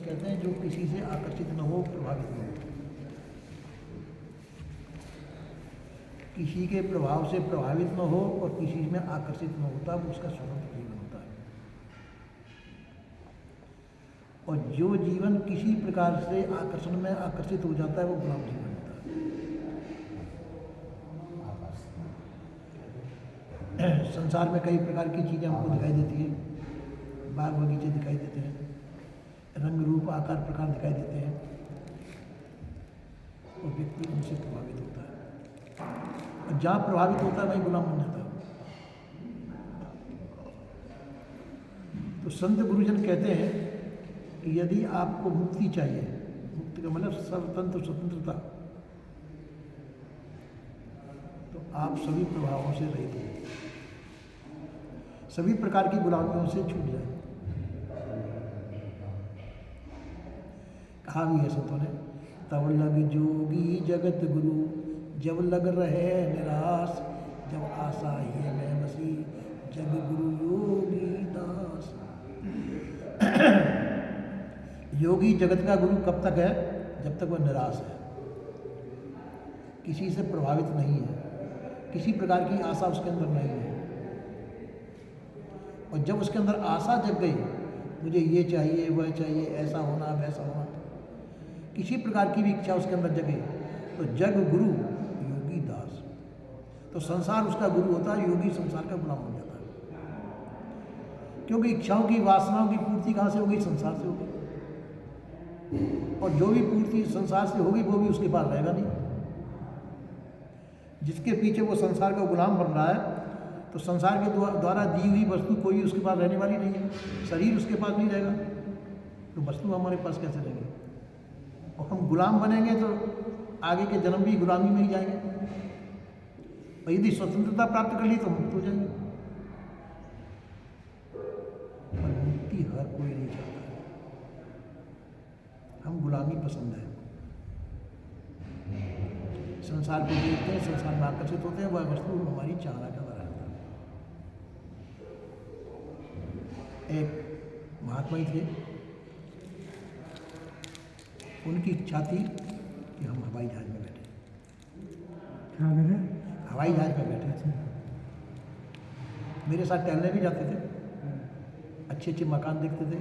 कहते हैं जो किसी से आकर्षित न हो, प्रभावित न हो। किसी के प्रभाव से प्रभावित न हो और किसी में आकर्षित न होता, वो उसका स्वतंत्र जीवन होता है। और जो जीवन किसी प्रकार से आकर्षण में आकर्षित हो जाता है, वो गुलाम जीवन होता है। संसार में कई प्रकार की चीज़ें हमको दिखाई देती है। बाग बगीचे दिखाई देते हैं, रंग रूप आकार प्रकार दिखाई देते हैं, और व्यक्ति उनसे प्रभावित होता है। और जहाँ प्रभावित होता है वहीं गुलाम बन जाता है। तो संत गुरुजन कहते हैं कि यदि आपको मुक्ति चाहिए, मुक्ति का मतलब स्वतंत्र स्वतंत्रता, तो आप सभी प्रभावों से रहित हो, सभी प्रकार की गुलामियों से छूट जाए। कहा भी है संतों ने, तब लग जोगी जगत गुरु, जब लग रहे निराश, जब आशा ही में बसी, जग गुरु योगी दास। योगी जगत का गुरु कब तक है? जब तक वह निराश है, किसी से प्रभावित नहीं है, किसी प्रकार की आशा उसके अंदर नहीं है। और जब उसके अंदर आशा जग गई, मुझे ये चाहिए, वह चाहिए, ऐसा होना, वैसा होना, किसी प्रकार की भी इच्छा उसके अंदर जगे, तो जग गुरु योगी दास। तो संसार उसका गुरु होता है, योगी संसार का गुलाम बन जाता है। क्योंकि इच्छाओं की, वासनाओं की पूर्ति कहाँ से होगी? संसार से होगी। और जो भी पूर्ति संसार से होगी वो भी उसके पास रहेगा नहीं। जिसके पीछे वो संसार का गुलाम बन रहा है, तो संसार के द्वारा दी हुई वस्तु कोई भी उसके पास रहने वाली नहीं है। शरीर उसके पास नहीं रहेगा, तो वस्तु हमारे पास कैसे रहेगी? और हम गुलाम बनेंगे तो आगे के जन्म भी गुलामी में ही जाएंगे। और यदि स्वतंत्रता प्राप्त कर ली तो मुक्त हो जाएंगे। पर मुक्ति हर कोई नहीं चाहता है, हम गुलामी पसंद है। संसार को देखते हैं, संसार में आकर्षित होते हैं, वह वस्तु हमारी चाहना का रहता है। एक महात्मा ही थे, उनकी इच्छा थी कि हम हवाई जहाज में बैठे। क्या करें? हवाई जहाज में बैठे थे। मेरे साथ टहलने भी जाते थे, अच्छे अच्छे मकान देखते थे।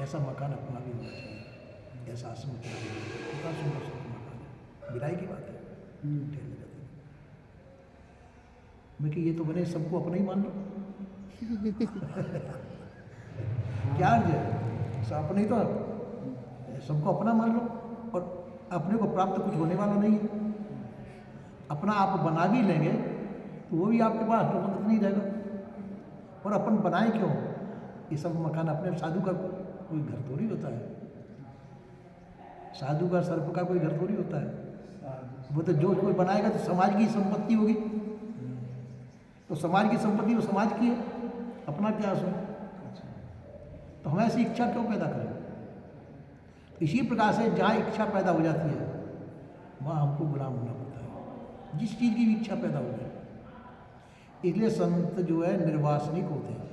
ऐसा मकान अपना भी होना चाहिए, ऐसा आश्रम कितना सुंदर सुंदर मकान है, बिराई की बात है। टहलने जाते थे, मैं कि ये तो बने सबको अपना ही मान लो। क्या अर्थ है? सब अपने ही तो, सबको अपना मान लो, और अपने को प्राप्त कुछ होने वाला नहीं है। अपना आप बना भी लेंगे तो वो भी आपके पास स्वतंत्र नहीं रहेगा। और अपन बनाए क्यों? ये सब मकान अपने, साधु का कोई घर थोड़ी होता है, साधु का, सर्प का कोई घर थोड़ी होता है। वो तो जो कोई बनाएगा तो समाज की संपत्ति होगी, तो समाज की संपत्ति वो समाज की है, अपना क्या असर? तो हम ऐसी इच्छा क्यों पैदा करें? इसी प्रकार से जहाँ इच्छा पैदा हो जाती है वहाँ हमको गुलाम होना पड़ता है, जिस चीज़ की भी इच्छा पैदा हो जाए। इसलिए संत जो है निर्वासनिक होते हैं,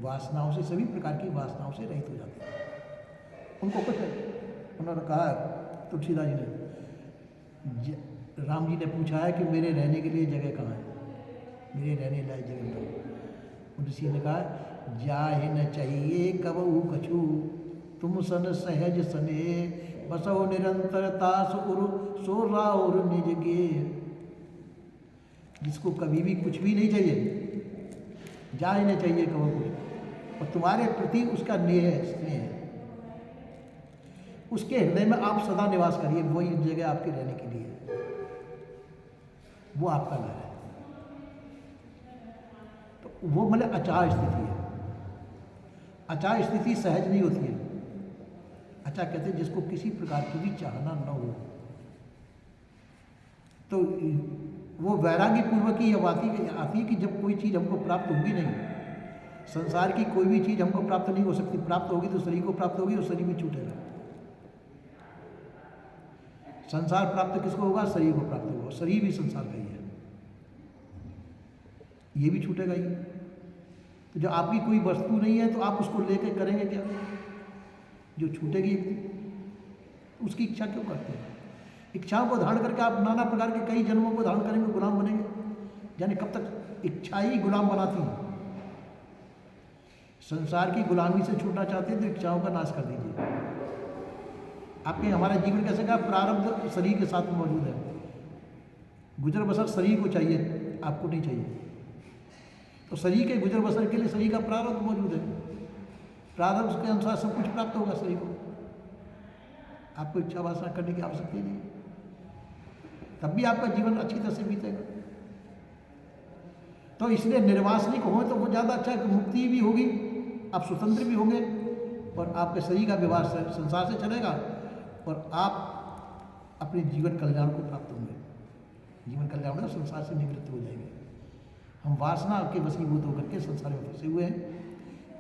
वासनाओं से, सभी प्रकार की वासनाओं से रहित हो जाते हैं। उनको कुछ, उन्होंने कहा तुलसीदास जी ने, राम जी ने पूछा है कि मेरे रहने के लिए जगह कहाँ है, मेरे रहने लायक जगह कहाँ? ऋषि ने कहा, जाहे न चाहिए कबहू कछु, तुम सन सहज सने, बसो निरंतरता सो राउर निज गे। जिसको कभी भी कुछ भी नहीं चाहिए, जाए नहीं चाहिए कबहू कुछ, और तुम्हारे प्रति उसका स्नेह है, उसके हृदय में आप सदा निवास करिए। वही जगह आपके रहने के लिए है, वो आपका घर है। तो वो मतलब अचार स्थिति है। अचार स्थिति सहज नहीं होती है। अच्छा कहते हैं जिसको किसी प्रकार की भी चाहना न हो, तो वो वैराग्य पूर्वक ही आती है कि जब कोई चीज़ हमको प्राप्त होगी नहीं, संसार की कोई भी चीज़ हमको प्राप्त नहीं हो सकती। प्राप्त होगी तो शरीर को प्राप्त होगी, और शरीर भी छूटेगा। संसार प्राप्त किसको होगा? शरीर को प्राप्त होगा। शरीर भी संसार का ही है, ये भी छूटेगा ही। तो जब आपकी कोई वस्तु नहीं है तो आप उसको लेके करेंगे क्या? जो छूटेगी एक दिन, उसकी इच्छा क्यों करते हैं? इच्छाओं को धारण करके आप नाना प्रकार के कई जन्मों को धारण करेंगे, गुलाम बनेंगे। यानी कब तक इच्छा ही गुलाम बनाती है। संसार की गुलामी से छूटना चाहते हैं तो इच्छाओं का नाश कर दीजिए। आपके हमारा जीवन कैसे का प्रारब्ध शरीर के साथ मौजूद है। गुजर बसर शरीर को चाहिए, आपको नहीं चाहिए। तो शरीर के गुजर बसर के लिए शरीर का प्रारब्ध मौजूद है। प्रारब्ध के अनुसार सब कुछ प्राप्त होगा शरीर को। आपको इच्छा वासना करने की आवश्यकता ही नहीं, तब भी आपका जीवन अच्छी तरह से बीतेगा। तो इसलिए निर्वासनिक हो तो वो ज़्यादा अच्छा है। मुक्ति भी होगी, आप स्वतंत्र भी होंगे और आपके शरीर का व्यवहार संसार से चलेगा और आप अपने जीवन कल्याण को प्राप्त होंगे। जीवन कल्याण में संसार से निवृत्त हो जाएंगे। हम वासना के वशीभूत होकर के संसार में फंसे हुए हैं।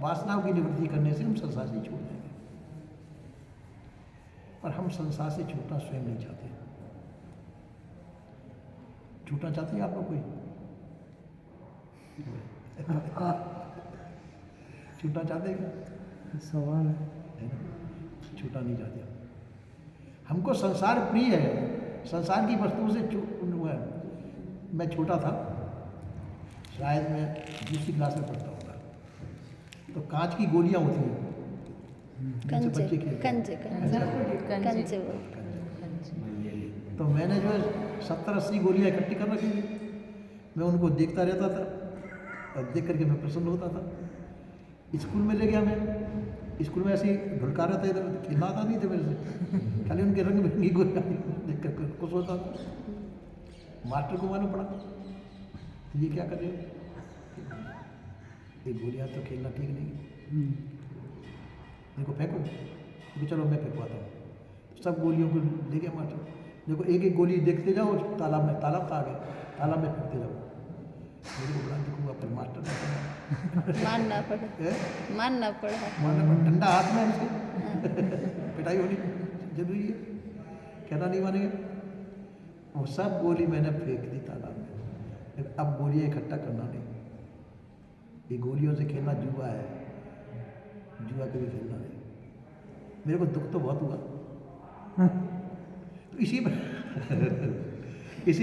वासनाओं की निवृत्ति करने से हम संसार से छूट जाएंगे। और हम संसार से छूटना स्वयं नहीं चाहते। छूटना चाहते हैं आप लोग कोई? छूटना चाहते हैं? सवाल है। छूटना नहीं चाहते। हमको संसार प्रिय है। संसार की वस्तुओं से मैं छोटा था, शायद मैं दूसरी क्लास में पढ़ता होगा, तो कांच की गोलियां होती हैं जिनसे बच्चे खेलते हैं। कंचे तो मैंने जो 70-80 गोलियां इकट्ठी कर रखी थी। मैं उनको देखता रहता था और देख करके मैं प्रसन्न होता था। स्कूल में ले गया मैं, स्कूल में ऐसे ही ढुलका रहा था, खेलना आता नहीं थे मेरे से, खाली उनके रंग बिरंगी गोलियां देख कर खुश होता था। मास्टर को मालूम पड़ा, तो ये क्या कर रहे हो? ये गोलियां तो खेलना ठीक नहीं, इनको फेंको। तो चलो मैं फेंकवाता हूँ। सब गोलियों को ले गया मास्टर। देखो एक एक गोली देखते जाओ तालाब में, तालाब था आगे, तालाब में फेंकते जाओ। मेरे को बड़ा दुख हुआ, फिर मास्टर मानना पड़ा ठंडा हाथ में हमसे पिटाई होनी जरूरी है, कहना नहीं मानेंगे। वो सब गोली मैंने फेंक दी तालाब में। अब गोलियाँ इकट्ठा करना नहीं, ये गोलियों से खेलना जुआ है, जुआ कभी खेलना नहीं। मेरे को दुख तो बहुत हुआ। तो इसी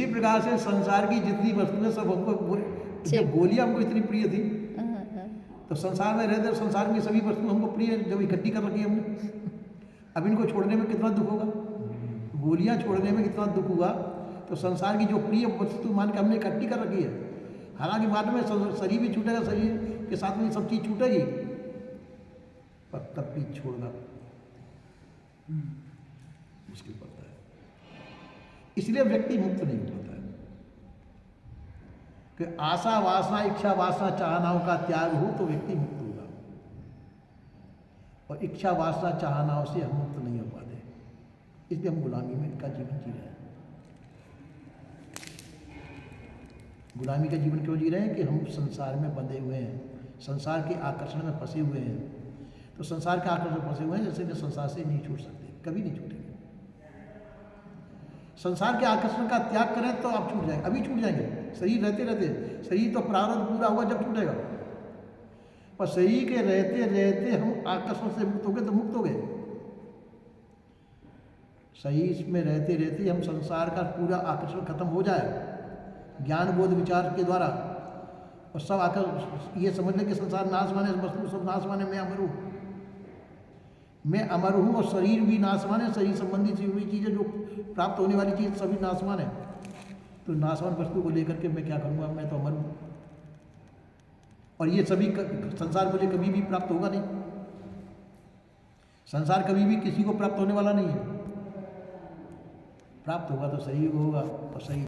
प्रकार से संसार की जितनी वस्तुएं सब हमको, जब गोलियां हमको इतनी प्रिय थी तो संसार में रहते संसार की सभी वस्तु हमको प्रिय जब इकट्ठी कर रखी हमने, अब इनको छोड़ने में कितना दुख होगा। गोलियां छोड़ने में कितना दुख हुआ, तो संसार की जो प्रिय वस्तु मान के हमने इकट्ठी कर रखी है। हालांकि बाद में शरीर भी छूटेगा, शरीर के साथ में सब चीज़ छूटेगी, पर तब भी छोड़ना मुश्किल पड़ता है। इसलिए व्यक्ति मुक्त नहीं हो पाता है कि आशा वासना इच्छा वासना चाहनाओं का त्याग हो तो व्यक्ति मुक्त होगा, और इच्छा वासना चाहनाओं से हम मुक्त नहीं हो पाते। इसलिए हम गुलामी में का जीवन जी रहे हैं। गुलामी का जीवन क्यों जी रहे हैं कि हम संसार में बंधे हुए हैं, संसार के आकर्षण में फंसे हुए हैं। तो संसार के आकर्षण में फंसे हुए हैं, जैसे कि संसार से नहीं छूट सकते, कभी नहीं छूटेंगे। संसार के आकर्षण का त्याग करें तो आप छूट जाएंगे, अभी छूट जाएंगे। शरीर रहते रहते, शरीर तो प्रारब्ध पूरा हुआ जब छूटेगा, पर शरीर के रहते रहते हम आकर्षण से मुक्त हो गए तो मुक्त हो गए। शरीर में रहते रहते हम संसार का पूरा आकर्षण खत्म हो जाए ज्ञान बोध विचार के द्वारा, और सब आकर ये समझ लें कि संसार नाशवान है, वस्तु सब नाशवान है, मैं अमर हूँ, मैं अमर हूँ, और शरीर भी नाशवान है, शरीर संबंधी से हुई चीज़ें जो प्राप्त होने वाली चीज़ सभी नाशवान है। तो नाशवान वस्तु को लेकर के मैं क्या करूँगा, मैं तो अमर हूँ, और ये सभी संसार मुझे कभी भी प्राप्त होगा नहीं। संसार कभी भी किसी को प्राप्त होने वाला नहीं है। प्राप्त होगा तो शरीर को होगा, और शरीर